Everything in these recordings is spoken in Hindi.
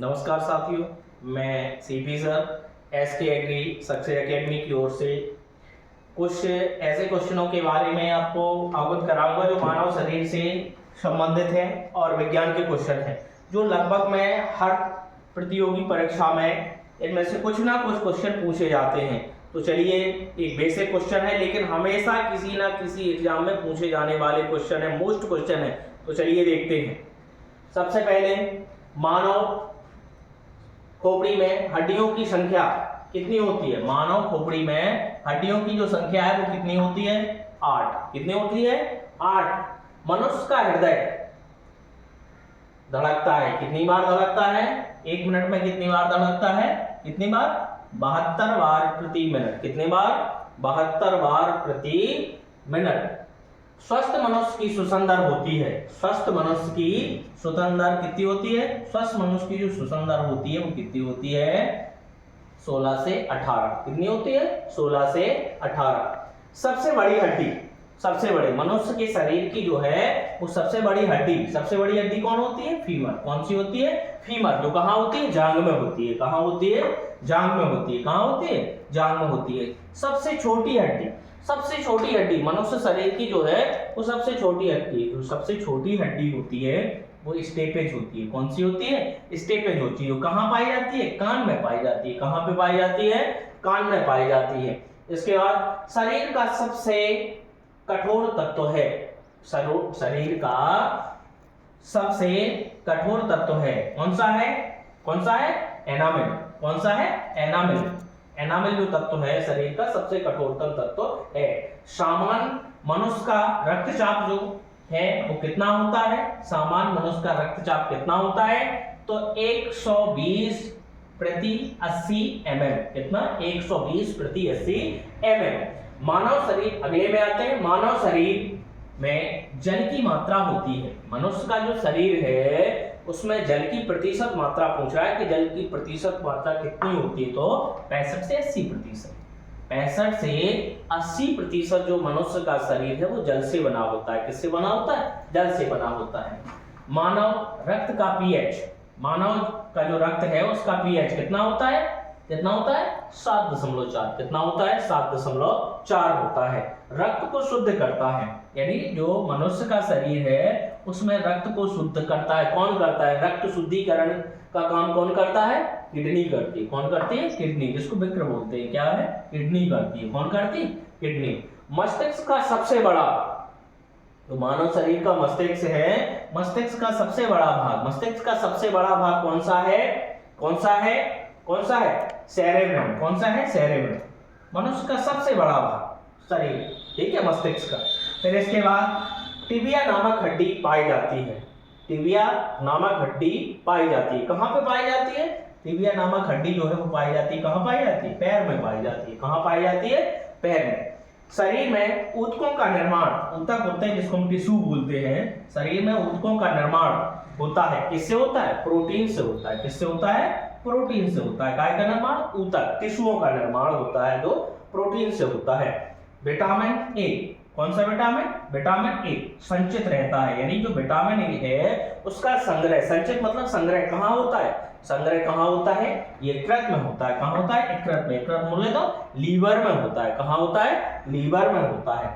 नमस्कार साथियों, मैं CP sir SK agri success academy की ओर से कुछ ऐसे क्वेश्चनों के बारे में आपको अवगत कराऊंगा जो मानव शरीर से संबंधित है और विज्ञान के क्वेश्चन हैं जो लगभग मैं हर प्रतियोगी परीक्षा में इनमें से कुछ ना कुछ क्वेश्चन पूछे जाते हैं। तो चलिए, एक बेसिक क्वेश्चन है लेकिन हमेशा किसी ना किसी एग्जाम में पूछे जाने वाले क्वेश्चन है, मोस्ट क्वेश्चन है। तो चलिए देखते हैं। सबसे पहले, मानव खोपड़ी में हड्डियों की संख्या कितनी होती है? मानव खोपड़ी में हड्डियों की जो संख्या है वो कितनी होती है? 8। कितनी होती है? 8। मनुष्य का हृदय धड़कता है, कितनी बार धड़कता है? 1 मिनट में कितनी बार धड़कता है? कितनी बार? 72 बार प्रति मिनट। कितनी बार? 72 बार प्रति मिनट। स्वस्थ मनुष्य की श्वसन दर होती है, स्वस्थ मनुष्य की श्वसन दर कितनी होती है? स्वस्थ मनुष्य की जो श्वसन दर होती है वो कितनी होती है? 16 से 18। कितनी होती है? 16 से 18। सबसे बड़ी हड्डी, सबसे बड़े मनुष्य के शरीर की जो है वो सबसे बड़ी हड्डी कौन होती है? फीमर। कौन सी होती है? फीमर। जो कहाँ होती है? जांग में होती है। कहाँ होती है? जांग में होती है। कहाँ होती है? जांग में होती है। सबसे छोटी हड्डी, सबसे छोटी हड्डी मनुष्य शरीर की जो है वो सबसे छोटी हड्डी, जो सबसे छोटी हड्डी होती है वो स्टेपेज होती है। कौन सी होती है? स्टेपेज होती है। कहाँ पाई जाती है? कान में पाई जाती है। कहाँ पे पाई जाती है? कान में पाई जाती है। इसके बाद शरीर का सबसे कठोर तत्व है, शरीर का सबसे कठोर तत्व है कौन सा है? कौन सा है? एनामिल। कौन सा है? एनामिल। एनामिल जो तत्व है शरीर का सबसे कठोरतम तत्व है। सामान्य मनुष्य का रक्तचाप जो है वो कितना होता है? सामान्य मनुष्य का रक्तचाप कितना होता है? तो 120 प्रति 80 mm। कितना? 120 प्रति 80 mm। मानव शरीर, अगले में आते हैं। मानव शरीर में जल की मात्रा होती है, मनुष्य का जो शरीर है उसमें जल की प्रतिशत मात्रा पूछ रहा है कि जल की प्रतिशत मात्रा कितनी होती है? तो 65 से 80%। 65 से 80% जो मनुष्य का शरीर है वो जल से बना होता है। किससे बना होता है? जल से बना होता है। मानव रक्त का पीएच, मानव का जो रक्त है उसका पीएच कितना होता है? कितना होता है? 7.4। कितना होता है? 7.4 होता है। रक्त को शुद्ध करता है, यानी जो मनुष्य का शरीर है उसमें रक्त को शुद्ध करता है। कौन करता है? रक्त शुद्धिकरण का काम कौन करता है? किडनी करती है। कौन करती है? किडनी, जिसको विक्र बोलते हैं। क्या है? किडनी करती है। कौन करती है? किडनी। मस्तिष्क का सबसे बड़ा, तो मानव शरीर का मस्तिष्क है, मस्तिष्क का सबसे बड़ा भाग, मस्तिष्क का सबसे बड़ा भाग कौन सा है? कौन सा है? कौन सा है? सेरेब्रम। कौन सा है? सेरेब्रम। मनुष्य का सबसे बड़ा भाग शरीर, ठीक है, मस्तिष्क का। फिर इसके बाद टिबिया नामक हड्डी पाई जाती है। टिबिया नामक हड्डी पाई जाती है। कहाँ पे पाई जाती है? टिबिया नामक हड्डी जो है वो पाई जाती है, कहाँ पाई जाती है? पैर में पाई जाती है। कहाँ पाई जाती है? पैर में। शरीर में ऊतकों का निर्माण, ऊतक होते हैं जिसको हम टिश्यू बोलते हैं, शरीर में ऊतकों का निर्माण होता है। किससे होता है? प्रोटीन से होता है। किससे होता है? प्रोटीन से होता है। काय का निर्माण? ऊतक, टिश्युओं का निर्माण होता है जो प्रोटीन से होता है। विटामिन ए, कौन सा विटामिन? विटामिन ए संचित रहता है, यानी जो विटामिन ए है उसका संग्रह, संचित मतलब संग्रह, कहाँ होता है? संग्रह कहाँ होता है? यकृत में होता है। कहाँ होता है? यकृत में। यकृत बोले तो लीवर में होता है। कहाँ होता है? लीवर में होता है,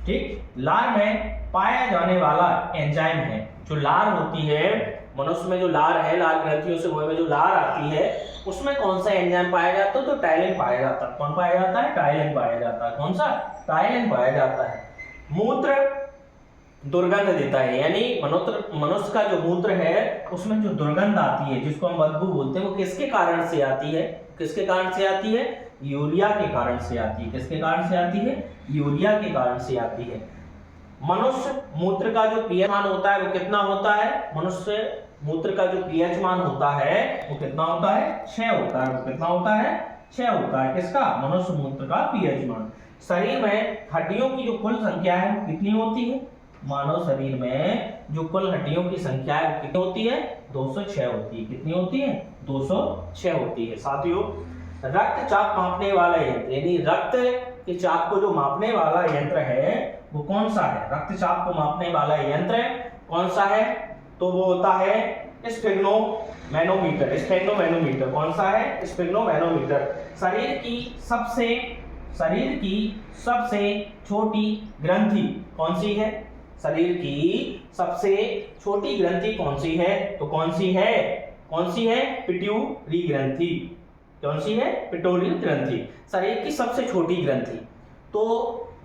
ठीक। लार में पाया जाने वाला एंजाइम है, जो लार होती है मनुष्य में, जो लार है, लार ग्रंथियों से मुंह में जो लार आती है उसमें कौन सा एंजाइम पाया जाता है? तो टाइलिन पाया जाता है। कौन पाया जाता है? टाइलिन पाया जाता है। कौन सा? टाइलिन पाया जाता है। मूत्र दुर्गंध देता है, यानी मनुष्य का जो मूत्र है उसमें जो दुर्गंध आती है जिसको हम बदबू बोलते हैं वो किसके कारण से आती है? किसके कारण से आती है? यूरिया के कारण से आती है। किसके कारण से आती है? यूरिया के कारण से आती है। मनुष्य मूत्र का जो पीएच मान होता है वो कितना होता है? मनुष्य मूत्र का जो पीएच मान होता है वो कितना होता है? 6 होता है। वो कितना होता है? 6 होता है। किसका? मनुष्य मूत्र का पीएच मान। शरीर में हड्डियों की जो कुल संख्या है वो कितनी होती है? मानव शरीर में जो कुल हड्डियों की संख्या है वो कितनी होती है? 206 होती है। कितनी होती है? 206 होती है। साथियों, रक्तचाप मापने वाला यंत्र, यानी रक्त के चाप को जो मापने वाला यंत्र है वो कौन सा है? रक्तचाप को मापने वाला यंत्र कौन सा है? तो वो होता है स्फेग्नोमैनोमीटर। स्फेग्नोमैनोमीटर कौन सा है? स्फेग्नोमैनोमीटर। शरीर की सबसे छोटी ग्रंथि कौन सी है? शरीर की सबसे छोटी ग्रंथि कौन सी है? तो कौन सी है? पिट्यूटरी ग्रंथि। कौन सी है? पिट्यूटरी ग्रंथि, शरीर की सबसे छोटी ग्रंथि। तो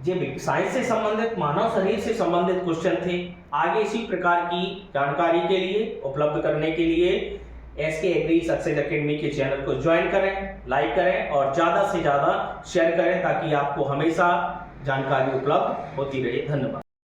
ये साइंस से संबंधित, मानव शरीर से संबंधित क्वेश्चन थे। आगे इसी प्रकार की जानकारी के लिए, उपलब्ध करने के लिए एसके एग्री सक्सेस एकेडमी के चैनल को ज्वाइन करें, लाइक करें और ज़्यादा से ज़्यादा शेयर करें ताकि आपको हमेशा जानकारी उपलब्ध होती रहे। धन्यवाद।